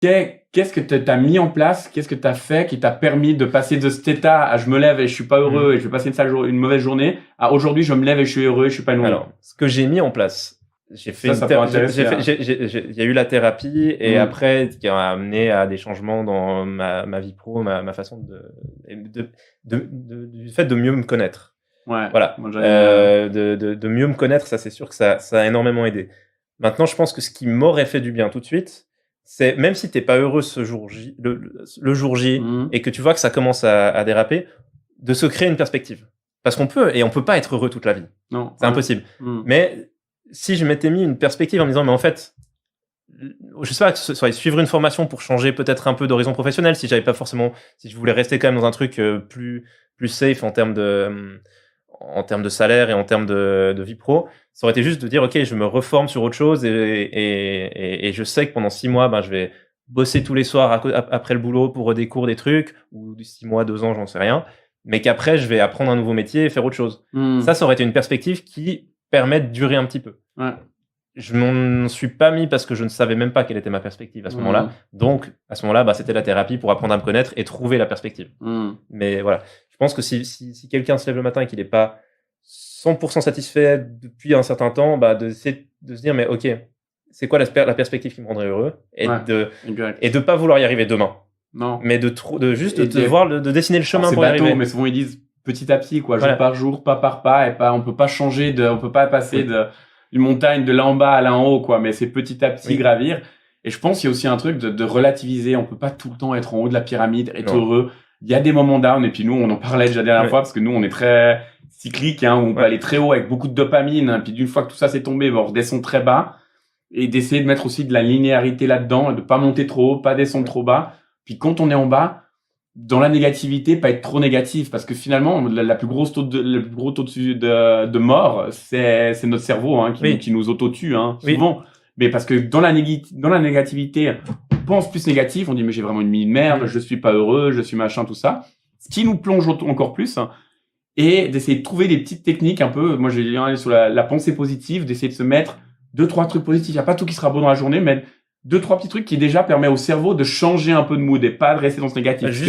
qu'est-ce que tu as mis en place, qu'est-ce que tu as fait qui t'a permis de passer de cet état à je me lève et je suis pas heureux et je vais passer une mauvaise journée à aujourd'hui je me lève et je suis heureux et je suis pas heureux. Alors, ce que j'ai mis en place, j'ai fait il y a eu la thérapie et après qui a amené à des changements dans ma vie pro, ma façon du fait de mieux me connaître. Ouais. Voilà. De mieux me connaître, ça c'est sûr que ça a énormément aidé. Maintenant, je pense que ce qui m'aurait fait du bien tout de suite, c'est même si t'es pas heureux ce jour J, le jour J, et que tu vois que ça commence à déraper, de se créer une perspective. Parce qu'on peut pas être heureux toute la vie. Non. C'est impossible. Mais si je m'étais mis une perspective en me disant, mais en fait, je sais pas, que ce soit suivre une formation pour changer peut-être un peu d'horizon professionnel, si je voulais rester quand même dans un truc plus safe en termes de salaire et en termes de vie pro, ça aurait été juste de dire, ok, je me reforme sur autre chose et je sais que pendant 6 mois, je vais bosser tous les soirs après le boulot pour des cours, des trucs, ou 6 mois, 2 ans, j'en sais rien, mais qu'après, je vais apprendre un nouveau métier et faire autre chose. Ça aurait été une perspective qui permet de durer un petit peu. Ouais. Je m'en suis pas mis parce que je ne savais même pas quelle était ma perspective à ce moment-là. Donc, à ce moment-là, c'était la thérapie pour apprendre à me connaître et trouver la perspective. Mais voilà, je pense que si quelqu'un se lève le matin et qu'il n'est pas 100% satisfait depuis un certain temps, de se dire, mais ok, c'est quoi la perspective qui me rendrait heureux et de pas vouloir y arriver demain. Non. Mais de dessiner le chemin pour y arriver. Mais souvent ils disent petit à petit, quoi, jour par jour, pas par pas, et on peut pas on peut pas passer d'une montagne de là en bas à là en haut, quoi, mais c'est petit à petit gravir. Et je pense qu'il y a aussi un truc de relativiser. On peut pas tout le temps être en haut de la pyramide, être heureux. Il y a des moments down, et puis nous, on en parlait déjà la dernière fois, parce que nous, on est très cyclique, où on peut aller très haut avec beaucoup de dopamine, puis d'une fois que tout ça s'est tombé, on redescend très bas, et d'essayer de mettre aussi de la linéarité là-dedans, de pas monter trop haut, pas descendre trop bas. Puis quand on est en bas, dans la négativité, pas être trop négatif, parce que finalement, le plus gros taux de mort, c'est notre cerveau qui nous auto-tue souvent. Mais parce que dans la négativité, on pense plus négatif, on dit mais j'ai vraiment une vie de merde, je suis pas heureux, je suis machin, tout ça. Ce qui nous plonge encore plus, et d'essayer de trouver des petites techniques un peu. Moi, j'ai lu sur la pensée positive, d'essayer de se mettre 2-3 trucs positifs. Il n'y a pas tout qui sera beau dans la journée, mais 2-3 petits trucs qui déjà permettent au cerveau de changer un peu de mood et pas de rester dans ce négatif.